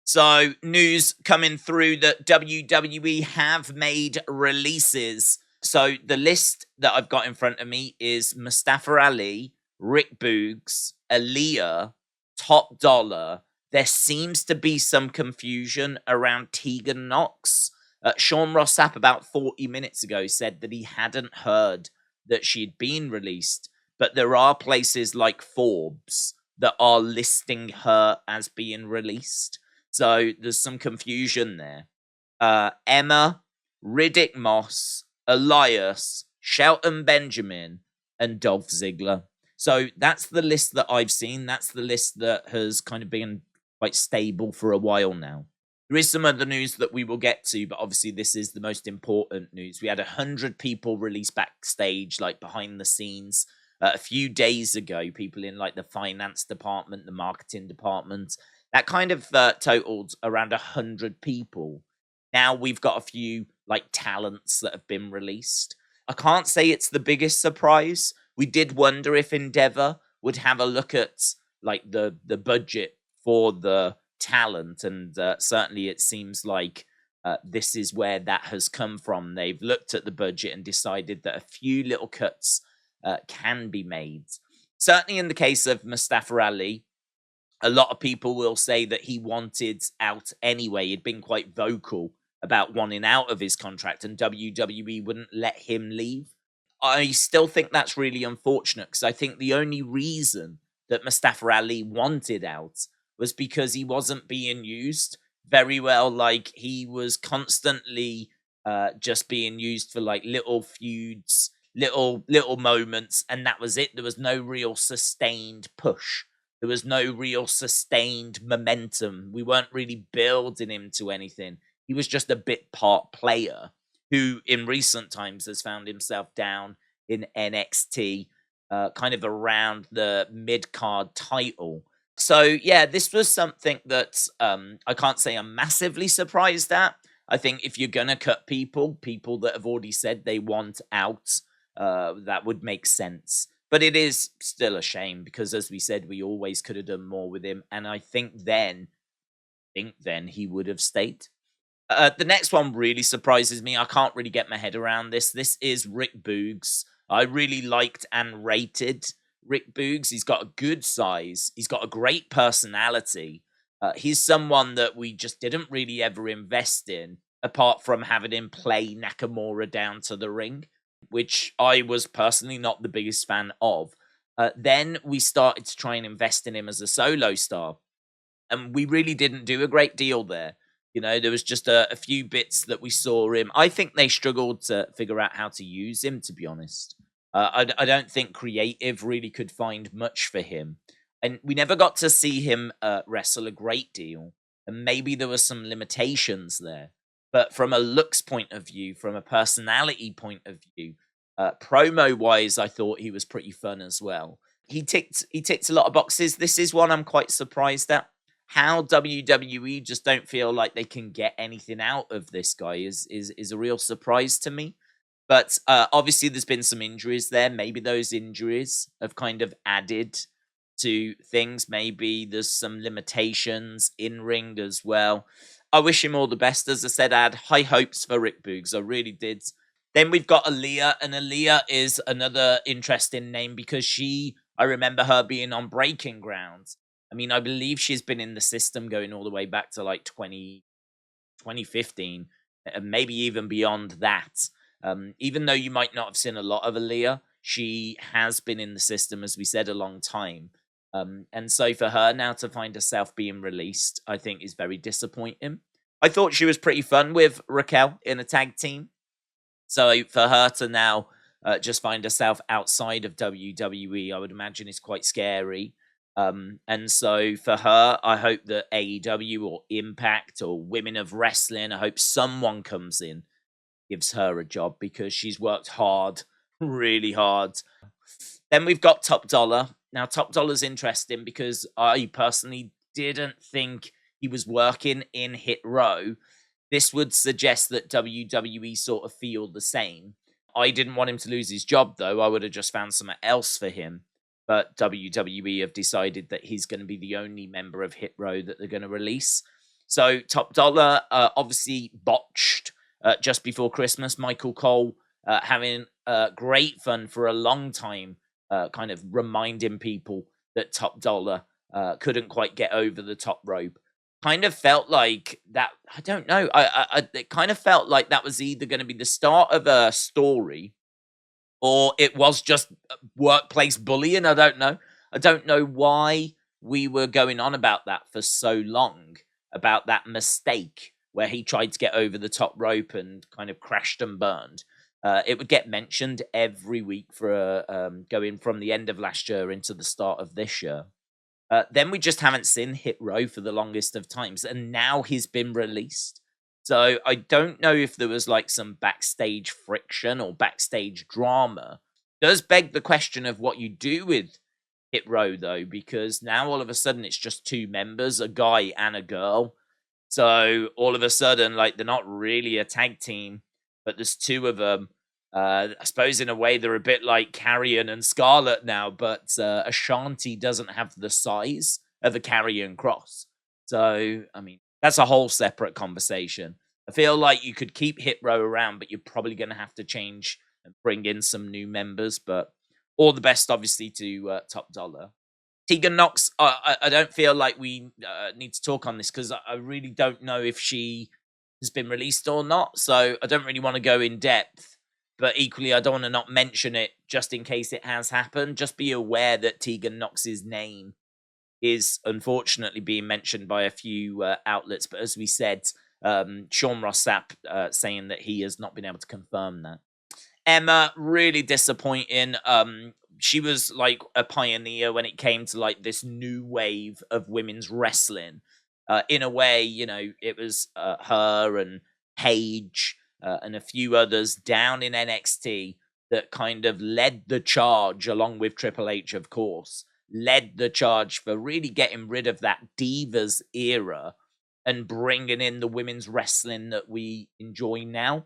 So, news coming through that WWE have made releases. So, the list that I've got in front of me is Mustafa Ali, Rick Boogs, Aliyah, Top Dollar. There seems to be some confusion around Tegan Nox. Sean Rossap, about 40 minutes ago, said that he hadn't heard that she'd been released, but there are places like Forbes that are listing her as being released. So there's some confusion there. Emma, Riddick Moss, Elias, Shelton Benjamin, and Dolph Ziggler. So that's the list that I've seen. That's the list that has kind of been quite stable for a while now. There is some other news that we will get to, but obviously this is the most important news. We had 100 people released backstage, like behind the scenes, a few days ago. People in like the finance department, the marketing department. That kind of totaled around 100 people. Now we've got a few like talents that have been released. I can't say it's the biggest surprise. We did wonder if Endeavor would have a look at like the budget for the talent, and certainly it seems like this is where that has come from. They've looked at the budget and decided that a few little cuts can be made. Certainly in the case of Mustafa Ali, a lot of people will say that he wanted out anyway. He'd been quite vocal about wanting out of his contract, and WWE wouldn't let him leave. I still think that's really unfortunate, because I think the only reason that Mustafa Ali wanted out was because he wasn't being used very well. Like, he was constantly just being used for like little feuds, little moments, and that was it. There was no real sustained push. There was no real sustained momentum. We weren't really building him to anything. He was just a bit part player who in recent times has found himself down in NXT, kind of around the mid-card title. So, yeah, this was something that I can't say I'm massively surprised at. I think if you're going to cut people that have already said they want out, that would make sense. But it is still a shame, because, as we said, we always could have done more with him. And I think then he would have stayed. The next one really surprises me. I can't really get my head around this. This is Rick Boogs. I really liked and rated Rick Boogs. He's got a good size. He's got a great personality. He's someone that we just didn't really ever invest in, apart from having him play Nakamura down to the ring, which I was personally not the biggest fan of. Then we started to try and invest in him as a solo star, and we really didn't do a great deal there. You know, there was just a few bits that we saw him. I think they struggled to figure out how to use him, to be honest. I don't think creative really could find much for him. And we never got to see him wrestle a great deal. And maybe there were some limitations there. But from a looks point of view, from a personality point of view, promo-wise, I thought he was pretty fun as well. He ticked a lot of boxes. This is one I'm quite surprised at. How WWE just don't feel like they can get anything out of this guy is a real surprise to me. But obviously there's been some injuries there. Maybe those injuries have kind of added to things. Maybe there's some limitations in ring as well. I wish him all the best. As I said, I had high hopes for Rick Boogs. I really did. Then we've got Aliyah, and Aliyah is another interesting name because I remember her being on Breaking Ground. I mean, I believe she's been in the system going all the way back to like 2015, and maybe even beyond that. Even though you might not have seen a lot of Aliyah, she has been in the system, as we said, a long time. And so for her now to find herself being released, I think is very disappointing. I thought she was pretty fun with Raquel in a tag team. So for her to now just find herself outside of WWE, I would imagine is quite scary. And so for her, I hope that AEW or Impact or Women of Wrestling, I hope someone comes in, gives her a job, because she's worked hard, really hard. Then we've got Top Dollar. Now, Top Dollar's interesting because I personally didn't think he was working in Hit Row. This would suggest that WWE sort of feel the same. I didn't want him to lose his job, though. I would have just found something else for him. But WWE have decided that he's going to be the only member of Hit Row that they're going to release. So Top Dollar obviously botched just before Christmas. Michael Cole having great fun for a long time, kind of reminding people that Top Dollar couldn't quite get over the top rope. Kind of felt like that. I don't know. It kind of felt like that was either going to be the start of a story, or it was just workplace bullying. I don't know. I don't know why we were going on about that for so long, about that mistake where he tried to get over the top rope and kind of crashed and burned. It would get mentioned every week for going from the end of last year into the start of this year. Then we just haven't seen Hit Row for the longest of times, and now he's been released. So I don't know if there was like some backstage friction or backstage drama. Does beg the question of what you do with Hit Row though, because now all of a sudden it's just two members, a guy and a girl. So all of a sudden, like, they're not really a tag team, but there's two of them. I suppose in a way they're a bit like Carrion and Scarlett now, but Ashanti doesn't have the size of a Carrion Cross. So, I mean, that's a whole separate conversation. I feel like you could keep Hit Row around, but you're probably going to have to change and bring in some new members. But all the best, obviously, to Top Dollar. Tegan Nox, I don't feel like we need to talk on this because I really don't know if she has been released or not. So I don't really want to go in depth. But equally, I don't want to not mention it just in case it has happened. Just be aware that Tegan Nox's name is unfortunately being mentioned by a few outlets. But as we said, Sean Ross Sapp saying that he has not been able to confirm that. Emma, really disappointing. She was like a pioneer when it came to like this new wave of women's wrestling. In a way, you know, it was her and Paige and a few others down in NXT that kind of led the charge, along with Triple H, of course, led the charge for really getting rid of that Divas era and bringing in the women's wrestling that we enjoy now.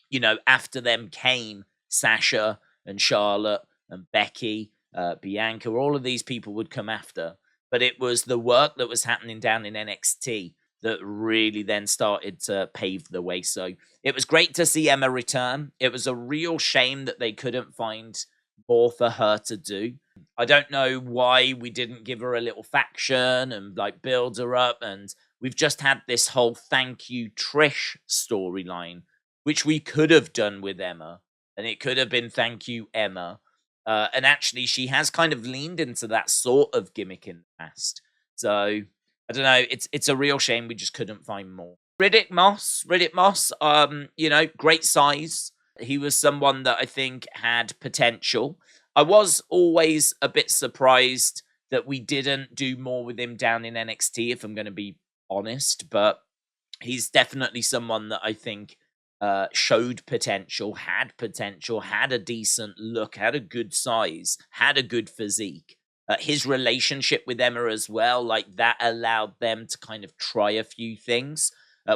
You know, after them came Sasha and Charlotte and Becky, Bianca, all of these people would come after. But it was the work that was happening down in NXT that really then started to pave the way. So it was great to see Emma return. It was a real shame that they couldn't find more for her to do. I don't know why we didn't give her a little faction and like build her up. And we've just had this whole thank you Trish storyline, which we could have done with Emma. And it could have been thank you Emma. And actually, she has kind of leaned into that sort of gimmick in the past. So I don't know. It's a real shame we just couldn't find more. Riddick Moss, you know, great size. He was someone that I think had potential. I was always a bit surprised that we didn't do more with him down in NXT, if I'm going to be honest. But he's definitely someone that I think showed potential, had a decent look, had a good size, had a good physique. His relationship with Emma as well, like that allowed them to kind of try a few things.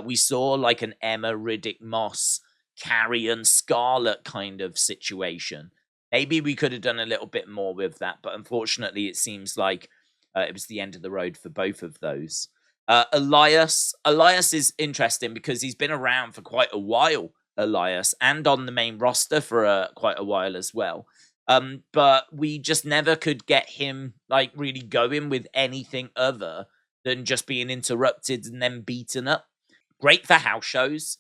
We saw like an Emma, Riddick Moss, Carrion, Scarlett kind of situation. Maybe we could have done a little bit more with that, but unfortunately it seems like it was the end of the road for both of those. Elias is interesting because he's been around for quite a while, Elias, and on the main roster for quite a while as well. But we just never could get him like really going with anything other than just being interrupted and then beaten up. Great for house shows.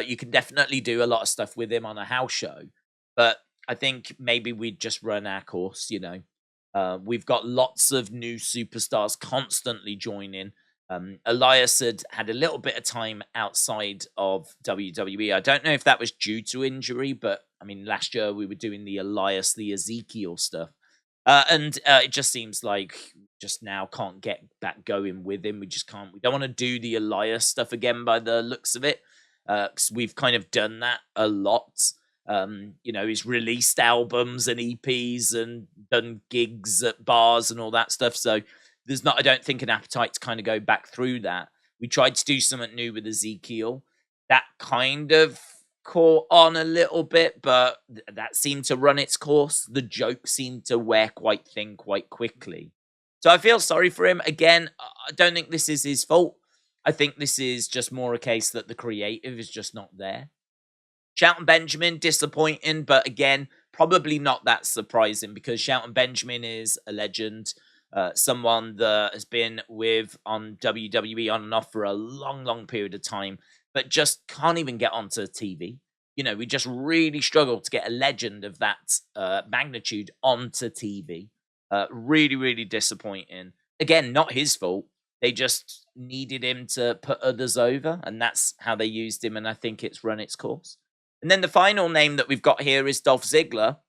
You can definitely do a lot of stuff with him on a house show, but I think maybe we'd just run our course, you know. We've got lots of new superstars constantly joining. Elias had a little bit of time outside of WWE. I don't know if that was due to injury, but I mean, last year we were doing the Elias, the Ezekiel stuff. And it just seems like just now can't get back going with him. We just can't. We don't want to do the Elias stuff again by the looks of it. Because we've kind of done that a lot. You know, he's released albums and EPs and done gigs at bars and all that stuff. So there's not, I don't think, an appetite to kind of go back through that. We tried to do something new with Ezekiel. That kind of caught on a little bit, but that seemed to run its course. The joke seemed to wear quite thin quite quickly. So I feel sorry for him. Again, I don't think this is his fault. I think this is just more a case that the creative is just not there. Shelton Benjamin, disappointing, but again, probably not that surprising because Shelton Benjamin is a legend, someone that has been on WWE on and off for a long, long period of time, but just can't even get onto TV. We just really struggle to get a legend of that magnitude onto TV. Really, really disappointing. Again, not his fault. They just needed him to put others over, and that's how they used him, and I think it's run its course. And then the final name that we've got here is Dolph Ziggler.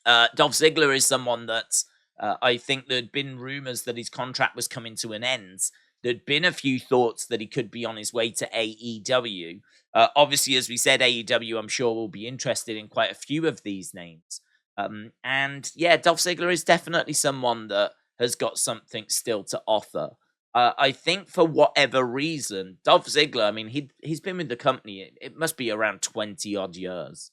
Dolph Ziggler is someone that I think there'd been rumors that his contract was coming to an end. There'd been a few thoughts that he could be on his way to AEW. Obviously, as we said, AEW, I'm sure, will be interested in quite a few of these names. And yeah, Dolph Ziggler is definitely someone that has got something still to offer. I think for whatever reason, Dolph Ziggler, I mean, he's been with the company, it must be around 20 odd years.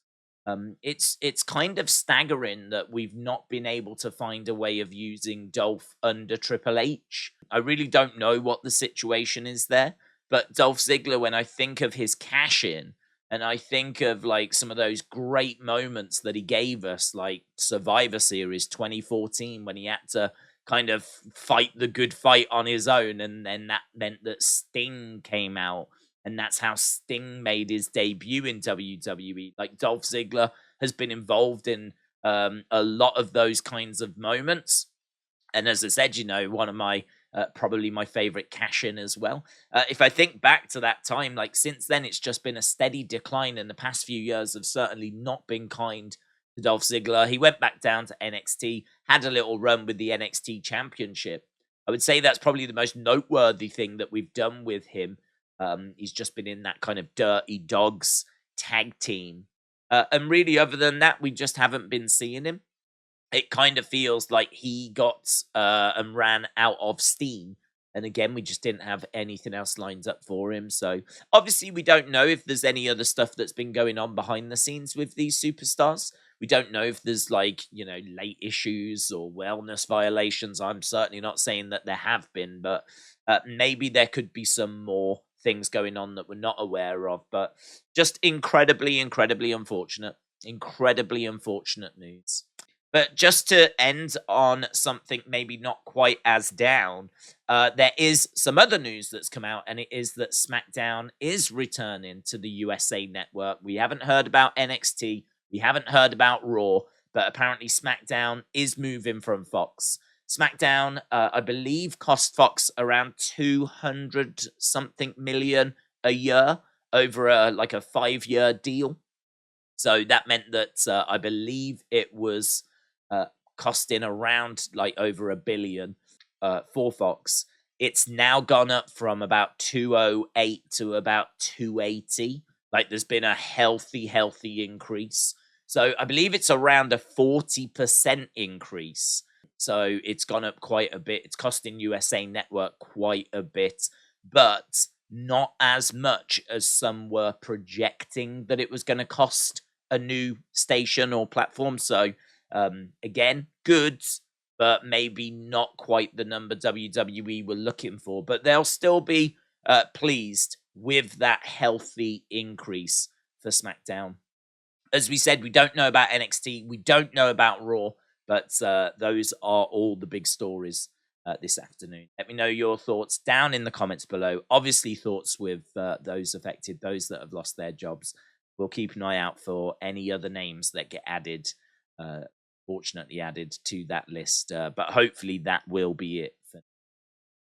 It's kind of staggering that we've not been able to find a way of using Dolph under Triple H. I really don't know what the situation is there, but Dolph Ziggler, when I think of his cash in, and I think of like some of those great moments that he gave us, like Survivor Series 2014, when he had to kind of fight the good fight on his own, and then that meant that Sting came out, and that's how Sting made his debut in WWE. Like, Dolph Ziggler has been involved in a lot of those kinds of moments, and as I said, one of my probably my favorite cash-in as well. If I think back to that time, like, since then, it's just been a steady decline, and the past few years have certainly not been kind to Dolph Ziggler. He went back down to NXT, had a little run with the NXT Championship. I would say that's probably the most noteworthy thing that we've done with him. He's just been in that kind of Dirty Dogs tag team. And really, other than that, we just haven't been seeing him. It kind of feels like he got and ran out of steam. And again, we just didn't have anything else lined up for him. So obviously, we don't know if there's any other stuff that's been going on behind the scenes with these superstars. We don't know if there's late issues or wellness violations. I'm certainly not saying that there have been, but maybe there could be some more things going on that we're not aware of. But just incredibly, incredibly unfortunate. Incredibly unfortunate news. But just to end on something maybe not quite as down, there is some other news that's come out, and it is that Smackdown is returning to the USA Network. We haven't heard about NXT. We haven't heard about Raw, but apparently Smackdown is moving from Fox. Smackdown, I believe, cost Fox around 200-something million a year over a 5-year deal. So that meant that I believe it was costing around over $1 billion for Fox. It's now gone up from about 208 to about 280. There's been a healthy increase. So I believe it's around a 40% increase. So it's gone up quite a bit. It's costing USA Network quite a bit, but not as much as some were projecting that it was going to cost a new station or platform. So again, good, but maybe not quite the number WWE were looking for. But they'll still be pleased with that healthy increase for SmackDown. As we said, we don't know about NXT. We don't know about Raw, but those are all the big stories this afternoon. Let me know your thoughts down in the comments below. Obviously, thoughts with those affected, those that have lost their jobs. We'll keep an eye out for any other names that get added, fortunately added to that list. But hopefully that will be it for